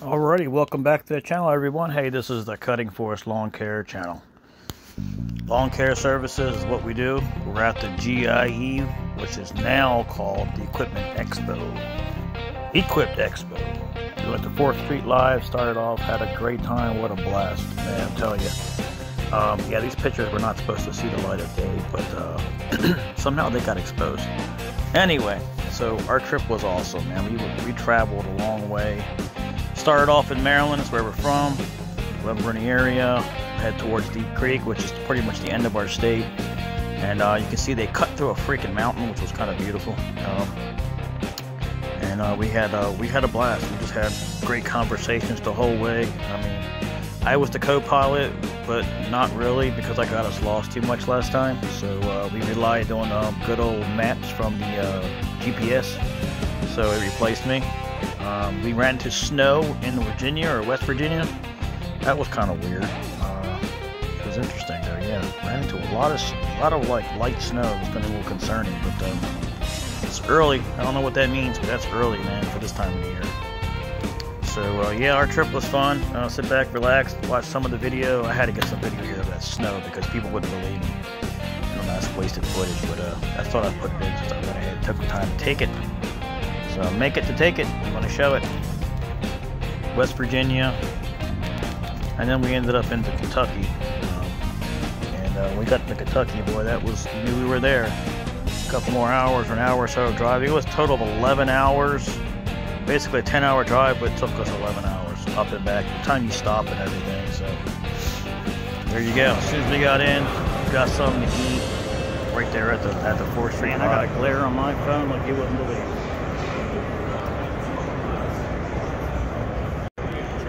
Alrighty, welcome back to the channel, everyone. Hey, this is the Cutting Forest Lawn Care channel. Lawn care services is what we do. We're at the GIE, which is now called the Equipment Expo. Equipped Expo. We went to 4th Street Live, started off, had a great time. What a blast, man, I'm telling you. Yeah, these pictures were not supposed to see the light of day, but somehow they got exposed. Anyway, so our trip was awesome, man. We traveled a long way. Started off in Maryland, that's where we're from. When we're in the area, head towards Deep Creek, which is pretty much the end of our state. And you can see they cut through a freaking mountain, which was kind of beautiful. We had a blast. We just had great conversations the whole way. I mean, I was the co-pilot, but not really because I got us lost too much last time. So we relied on good old maps from the GPS. So it replaced me. We ran into snow in Virginia or West Virginia. That was kind of weird. It was interesting though. Yeah, ran into a lot of like light snow. It was kind of a little concerning, but it's early. I don't know what that means, but that's early, man, for this time of the year. So yeah, our trip was fun. Sit back, relax, watch some of the video. I had to get some video here of that snow because people wouldn't believe me. I don't know, that's wasted footage, but I thought I'd put it in since I went ahead and took the time to take it. So make it to take it. I'm going to show it. West Virginia, and then we ended up into Kentucky. And we got to Kentucky, boy, that was, you knew we were there. A couple more hours, or an hour or so of driving. It was a total of 11 hours. Basically a 10-hour drive, but it took us 11 hours up and back. The time you stop and everything. So there you go. As soon as we got in, we got something to eat right there at the 4th Street. And I got a glare on my phone like you wouldn't believe.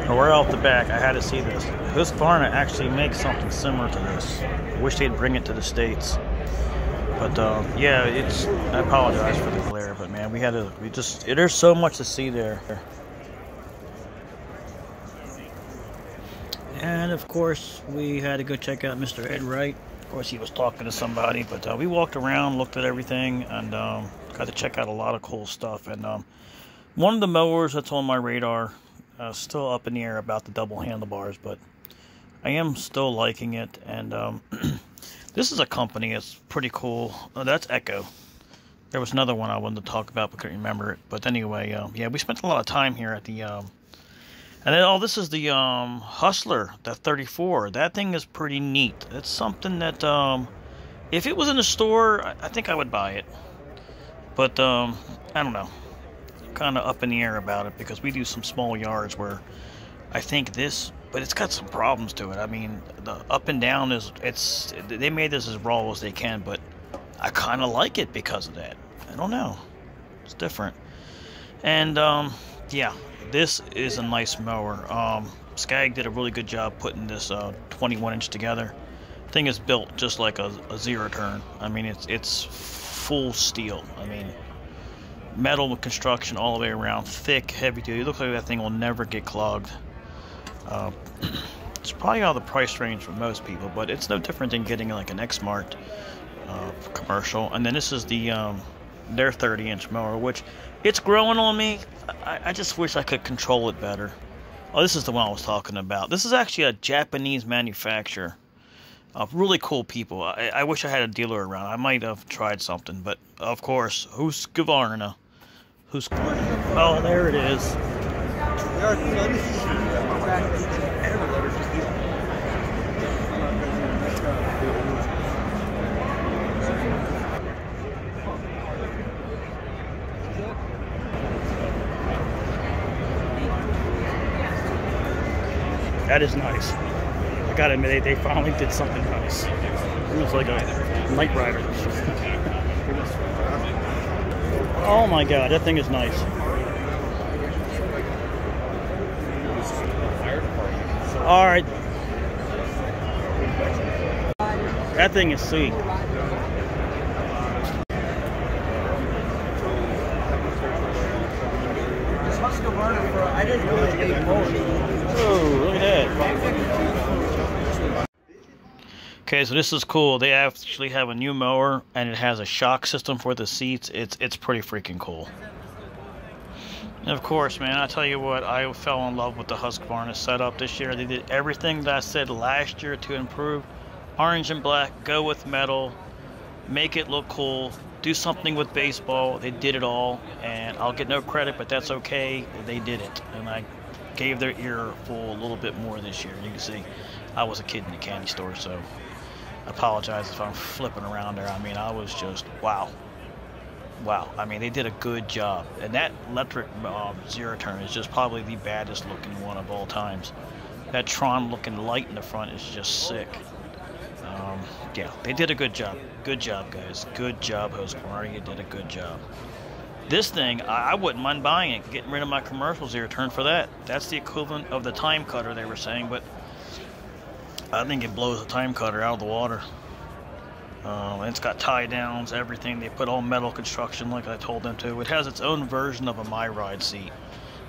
Right off the back, I had to see this. Husqvarna actually makes something similar to this. I wish they'd bring it to the States. But yeah, I apologize for the glare, but man, there's so much to see there. And of course, we had to go check out Mr. Ed Wright. Of course, he was talking to somebody, but we walked around, looked at everything, and got to check out a lot of cool stuff. And one of the mowers that's on my radar, still up in the air about the double handlebars, but I am still liking it. And this is a company that's pretty cool. Oh, that's Echo. There was another one I wanted to talk about but couldn't remember it. But anyway, yeah, we spent a lot of time here at the and then this is the Hustler, the 34. That thing is pretty neat. It's something that if it was in a store, I think I would buy it, but I don't know, kind of up in the air about it because we do some small yards where I think but it's got some problems to it. I mean, the up and down they made this as raw as they can, but I kind of like it because of that. I don't know, it's different. And yeah, this is a nice mower. Skag did a really good job putting this 21-inch together. Thing is built just like a zeroturn. I mean, it's full steel. I mean, metal construction all the way around, thick, heavy duty. It looks like that thing will never get clogged. It's probably out of the price range for most people, but it's no different than getting like an X-Mart commercial. And then this is their 30-inch mower, which it's growing on me. I just wish I could control it better. Oh, this is the one I was talking about. This is actually a Japanese manufacturer. Really cool people. I wish I had a dealer around. I might have tried something, but of course, Husqvarna. Oh, there it is. That is nice. I gotta admit, they finally did something nice. It was like a Knight Rider. Oh my god, that thing is nice. Alright. That thing is sweet. I didn't really get oh, look at that. Okay, so this is cool. They actually have a new mower, and it has a shock system for the seats. It's pretty freaking cool. And of course, man, I tell you what, I fell in love with the Husqvarna setup this year. They did everything that I said last year to improve. Orange and black, go with metal, make it look cool, do something with baseball. They did it all, and I'll get no credit, but that's okay. They did it, and I gave their ear full a little bit more this year. You can see I was a kid in the candy store, so I apologize if I'm flipping around there. I mean, I was just, wow. Wow, I mean, they did a good job. And that electric zeroturn is just probably the baddest looking one of all times. That Tron looking light in the front is just sick. Yeah, they did a good job. Good job, guys. Good job, Husqvarna. You did a good job. This thing, I wouldn't mind buying it, getting rid of my commercial zeroturn for that. That's the equivalent of the time cutter they were saying, but I think it blows the time cutter out of the water. It's got tie downs, everything. They put all metal construction like I told them to. It has its own version of a My Ride seat,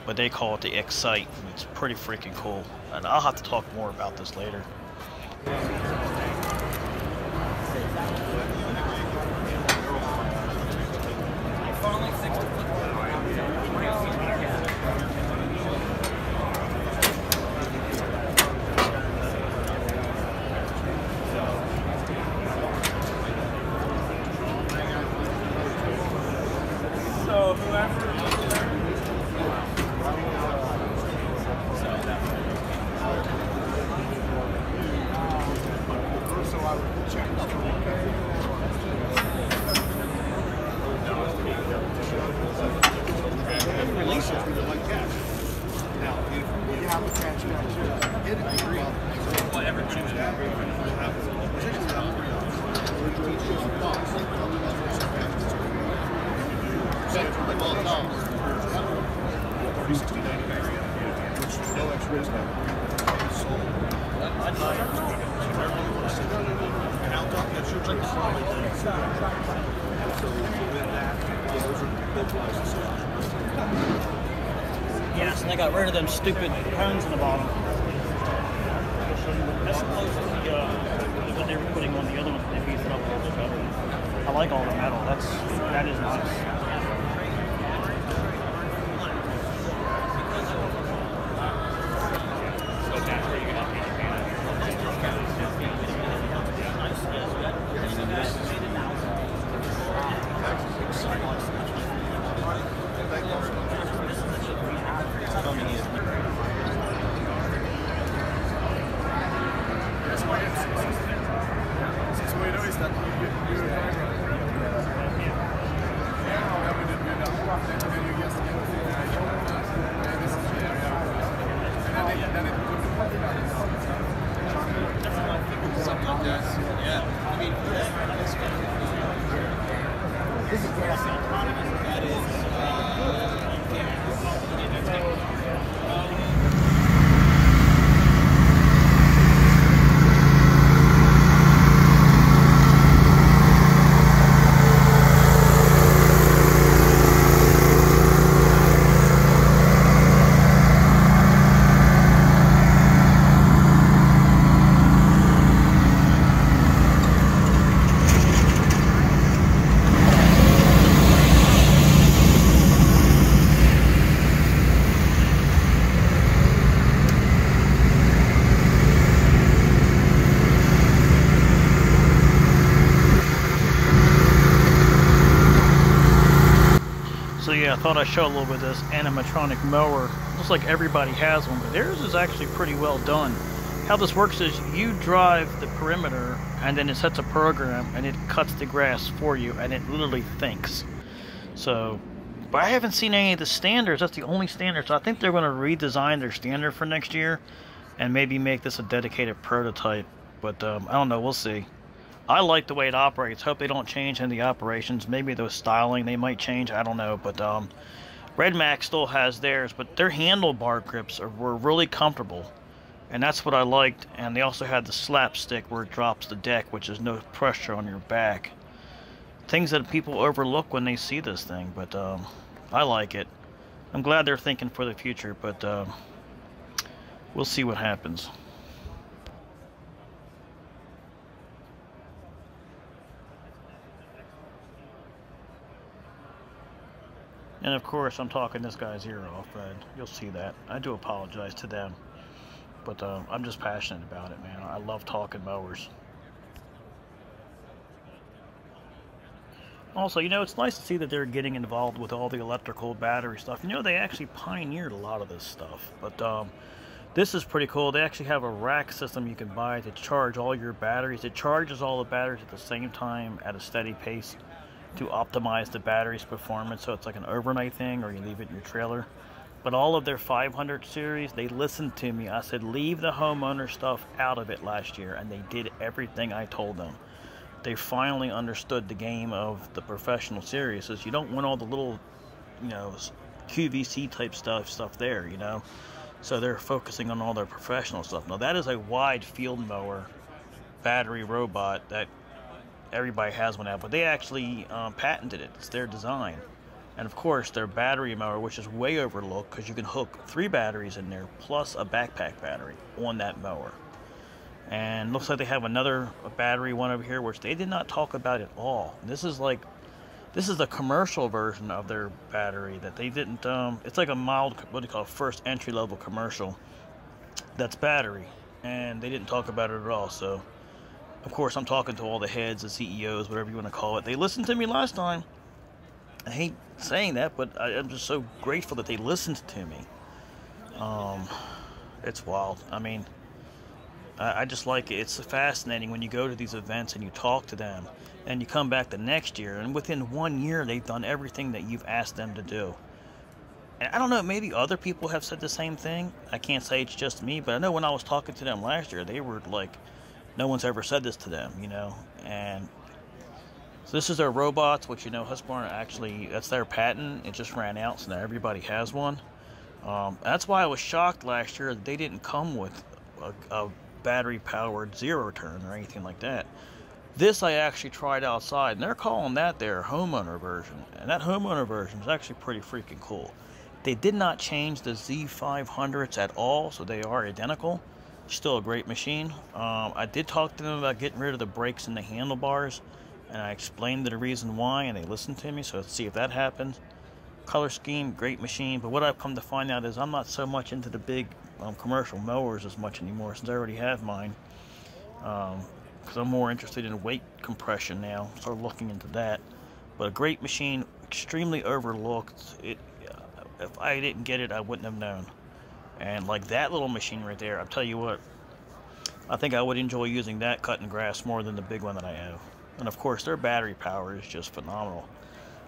but they call it the Eqiup. It's pretty freaking cool. And I'll have to talk more about this later. Yes, and they got rid of them stupid cones in the bottom. That's close to what they were putting on the other ones. They beefed it up a little bit better. I like all the metal. That is nice. So yeah, I thought I'd show a little bit of this animatronic mower. Looks like everybody has one, but theirs is actually pretty well done. How this works is you drive the perimeter, and then it sets a program, and it cuts the grass for you, and it literally thinks. So, but I haven't seen any of the standards. That's the only standard. So I think they're going to redesign their standard for next year, and maybe make this a dedicated prototype. But I don't know. We'll see. I like the way it operates. Hope they don't change any of the operations. Maybe the styling they might change. I don't know. But Red Max still has theirs, but their handlebar grips were really comfortable, and that's what I liked. And they also had the slapstick where it drops the deck, which is no pressure on your back. Things that people overlook when they see this thing, but I like it. I'm glad they're thinking for the future, but we'll see what happens. And of course, I'm talking this guy's ear off, and you'll see that. I do apologize to them, but I'm just passionate about it, man. I love talking mowers. Also, you know, it's nice to see that they're getting involved with all the electrical battery stuff. You know, they actually pioneered a lot of this stuff, but this is pretty cool. They actually have a rack system you can buy to charge all your batteries. It charges all the batteries at the same time at a steady pace to optimize the battery's performance, so it's like an overnight thing, or you leave it in your trailer. But all of their 500 series, they listened to me. I said, leave the homeowner stuff out of it last year, and they did everything I told them. They finally understood the game of the professional series. Is you don't want all the little, you know, QVC type stuff there, you know. So they're focusing on all their professional stuff. Now that is a wide field mower battery robot that everybody has one out, but they actually patented it. It's their design. And of course their battery mower, which is way overlooked because you can hook 3 batteries in there plus a backpack battery on that mower. And looks like they have another battery one over here, which they did not talk about at all. This is the commercial version of their battery that they didn't, it's like a mild, what do you call it, first entry-level commercial that's battery, and they didn't talk about it at all. So of course I'm talking to all the heads, the CEOs, whatever you want to call it. They listened to me last time. I hate saying that, but I'm just so grateful that they listened to me. It's wild. I mean, I just like it. It's fascinating when you go to these events and you talk to them, and you come back the next year, and within 1 year they've done everything that you've asked them to do. And I don't know, maybe other people have said the same thing. I can't say it's just me, but I know when I was talking to them last year, they were like, no one's ever said this to them, you know. And so this is their robots, which, you know, Husqvarna actually, that's their patent. It just ran out, so now everybody has one. That's why I was shocked last year that they didn't come with a battery-powered zero-turn or anything like that. This I actually tried outside, and they're calling that their homeowner version. And that homeowner version is actually pretty freaking cool. They did not change the Z300s at all, so they are identical. Still a great machine. I did talk to them about getting rid of the brakes and the handlebars, and I explained the reason why, and they listened to me, so let's see if that happens. Color scheme, great machine, but what I've come to find out is I'm not so much into the big commercial mowers as much anymore, since I already have mine, because I'm more interested in weight compression now. Start looking into that. But a great machine, extremely overlooked. If I didn't get it, I wouldn't have known. And like that little machine right there, I'll tell you what, I think I would enjoy using that cutting grass more than the big one that I have. And of course their battery power is just phenomenal.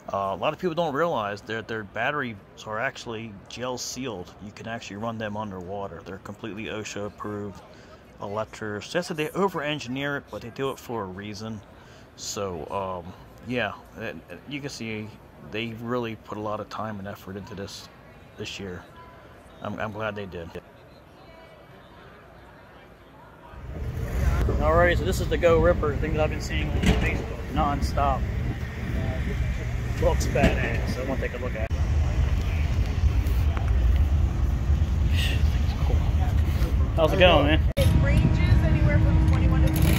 A lot of people don't realize that their batteries are actually gel sealed. You can actually run them underwater. They're completely OSHA approved. Electors. That's that they over-engineer it, but they do it for a reason. So yeah, you can see they really put a lot of time and effort into this year. I'm glad they did. Alright, so this is the Go Ripper thing that I've been seeing on Facebook non-stop. Looks badass, so I want to take a look at it. Cool. How's it going, man? It ranges anywhere from 21 to 50.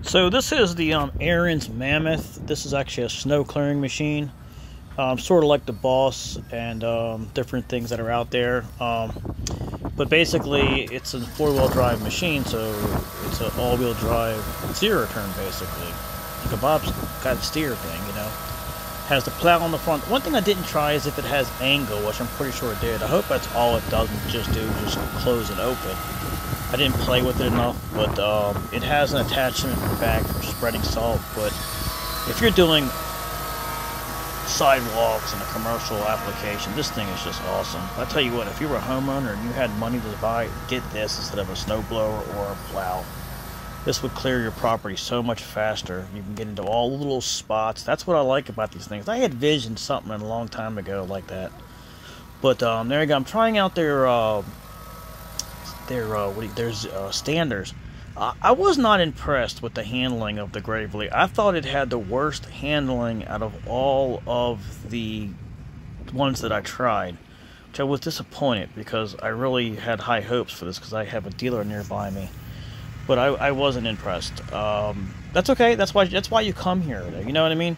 So this is the Aaron's Mammoth. This is actually a snow clearing machine, sort of like the Boss and different things that are out there. But basically, it's a four-wheel drive machine, so it's an all-wheel drive zero-turn, basically. Like a Bob's got a steer thing, you know. Has the plow on the front. One thing I didn't try is if it has angle, which I'm pretty sure it did. I hope that's all it doesn't just do, just close it open. I didn't play with it enough, but it has an attachment back for spreading salt. But if you're doing sidewalks in a commercial application, this thing is just awesome. I'll tell you what, if you were a homeowner and you had money to buy, get this instead of a snowblower or a plow. This would clear your property so much faster. You can get into all the little spots. That's what I like about these things. I had visioned something a long time ago like that. But there you go. I'm trying out their standers. I was not impressed with the handling of the Gravely. I thought it had the worst handling out of all of the ones that I tried, which I was disappointed because I really had high hopes for this because I have a dealer nearby me. But I wasn't impressed. That's okay. That's why you come here. You know what I mean?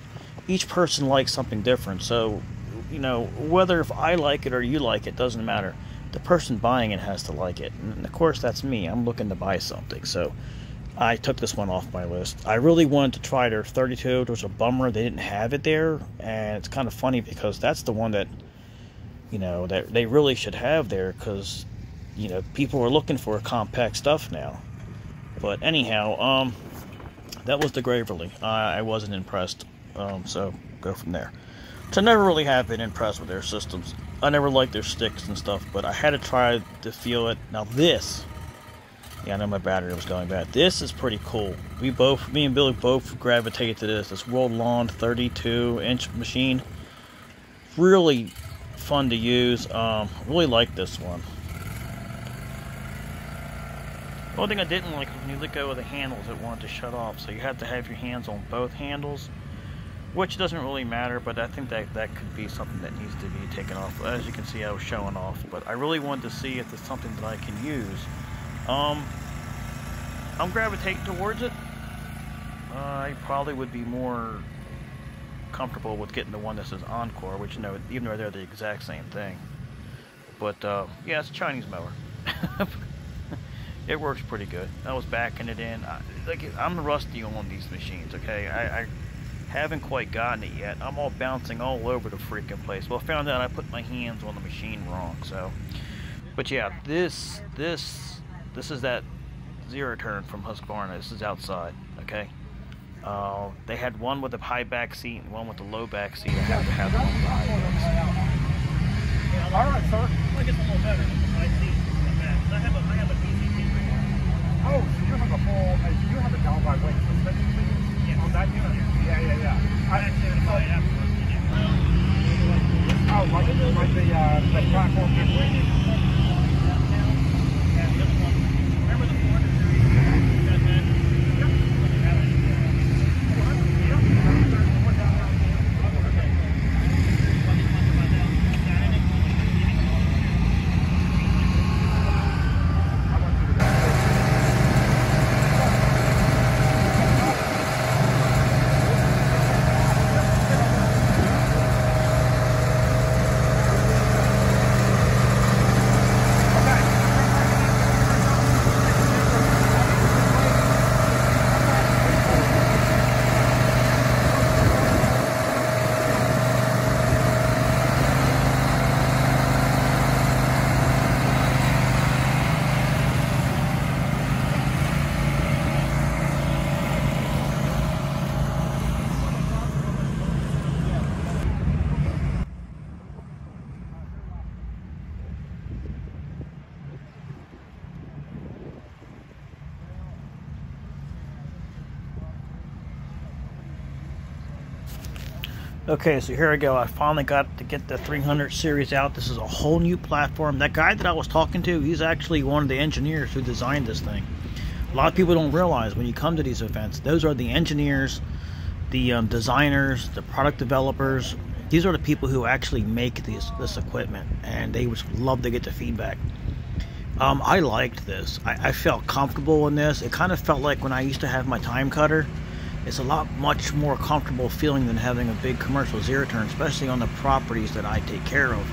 Each person likes something different. So, you know, whether if I like it or you like it doesn't matter. The person buying it has to like it. And of course, that's me. I'm looking to buy something. So I took this one off my list. I really wanted to try their 32. It was a bummer they didn't have it there. And it's kind of funny because that's the one that, you know, that they really should have there because, you know, people are looking for compact stuff now. But anyhow, that was the Gravely. I wasn't impressed, so go from there. So I never really have been impressed with their systems. I never liked their sticks and stuff, but I had to try to feel it. Now this, yeah, I know my battery was going bad. This is pretty cool. Me and Billy both gravitated to this. This World Lawn 32-inch machine. Really fun to use. Really like this one. The only thing I didn't like was when you let go of the handles, it wanted to shut off. So you have to have your hands on both handles, which doesn't really matter, but I think that could be something that needs to be taken off. As you can see, I was showing off, but I really wanted to see if it's something that I can use. I'm gravitating towards it. I probably would be more comfortable with getting the one that says Encore, which, you know, even though they're the exact same thing. But yeah, it's a Chinese mower. It works pretty good. I was backing it in. I'm rusty on these machines, okay? I haven't quite gotten it yet. I'm all bouncing all over the freaking place. Well, I found out I put my hands on the machine wrong, so. But yeah, this is that zero-turn from Husqvarna. This is outside, okay? They had one with a high back seat and one with a low back seat. I have to have one with the high back seat. All right, sir. I guess a little better with the high seat. I have a PCT. Oh, so you have a full, you have a down by weight suspension on that unit? Yeah. I actually had to buy it afterwards. Oh, like the platform gets weighted? Remember the 400 series? Okay, so here I go. I finally got to get the 300 series out. This is a whole new platform. That guy that I was talking to, he's actually one of the engineers who designed this thing. A lot of people don't realize when you come to these events, those are the engineers, the designers, the product developers. These are the people who actually make this equipment, and they would love to get the feedback. I liked this. I felt comfortable in this. It kind of felt like when I used to have my time cutter. It's a lot much more comfortable feeling than having a big commercial zero-turn, especially on the properties that I take care of.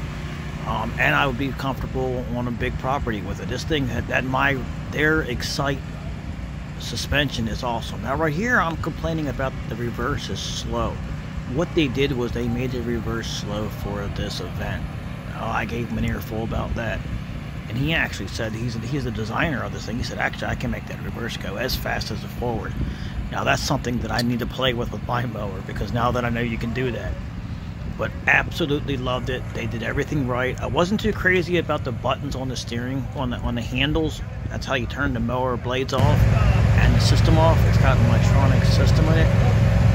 And I would be comfortable on a big property with it. This thing their Eqiup suspension is awesome. Now right here I'm complaining about the reverse is slow. What they did was they made the reverse slow for this event. I gave him an earful about that. And he actually said, he's the designer of this thing. He said, actually, I can make that reverse go as fast as the forward. Now, that's something that I need to play with my mower, because now that I know you can do that. But absolutely loved it. They did everything right. I wasn't too crazy about the buttons on the steering, on the handles. That's how you turn the mower blades off and the system off. It's got an electronic system in it.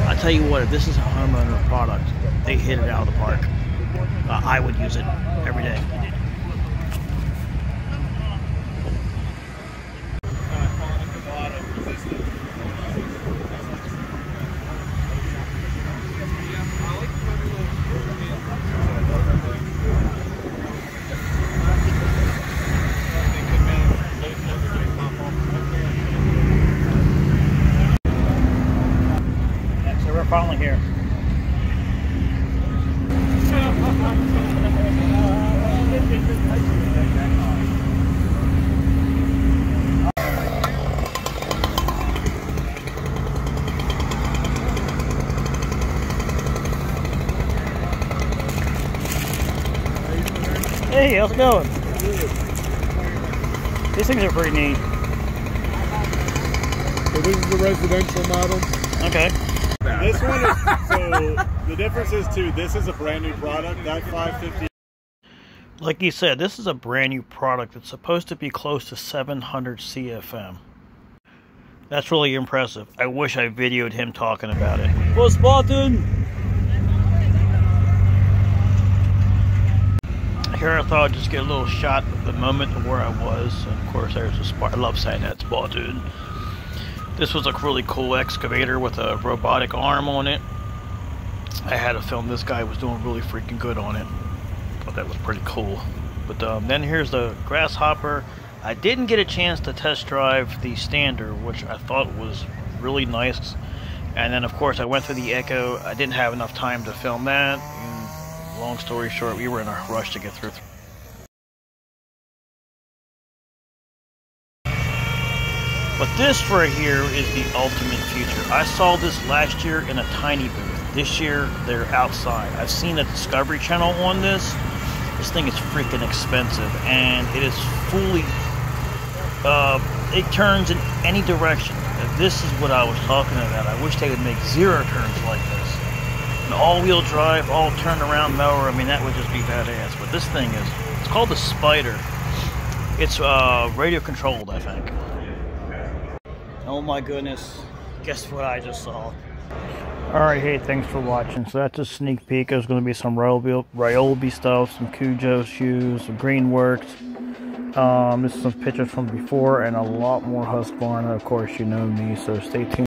I tell you what, if this is a homeowner product, they hit it out of the park. I would use it every day. We're finally here. Hey, how's it going? These things are pretty neat. So this is the residential model. Okay. This one is, so the difference is too, this is a brand new product, that 550. Like you said, this is a brand new product. It's supposed to be close to 700 CFM. That's really impressive. I wish I videoed him talking about it. Push button! Here I thought I'd just get a little shot of the moment of where I was. And of course there's a spark. I love saying that, Spartan. This was a really cool excavator with a robotic arm on it. I had to film this guy was doing really freaking good on it. Thought that was pretty cool. But then here's the Grasshopper. I didn't get a chance to test drive the Standard, which I thought was really nice. And then of course I went through the Echo. I didn't have enough time to film that. And long story short, we were in a rush to get through. But this right here is the ultimate feature. I saw this last year in a tiny booth. This year, they're outside. I've seen a Discovery Channel on this. This thing is freaking expensive, and it is fully, it turns in any direction. This is what I was talking about. I wish they would make zero turns like this. An all-wheel drive, all turn-around mower. I mean, that would just be badass. But this thing is, it's called the Spider. It's radio-controlled, I think. Oh my goodness, guess what I just saw. Alright, hey, thanks for watching. So that's a sneak peek. There's going to be some Ryobi stuff, some Cujo shoes, some Greenworks. This is some pictures from before and a lot more Husqvarna. Of course, you know me, so stay tuned.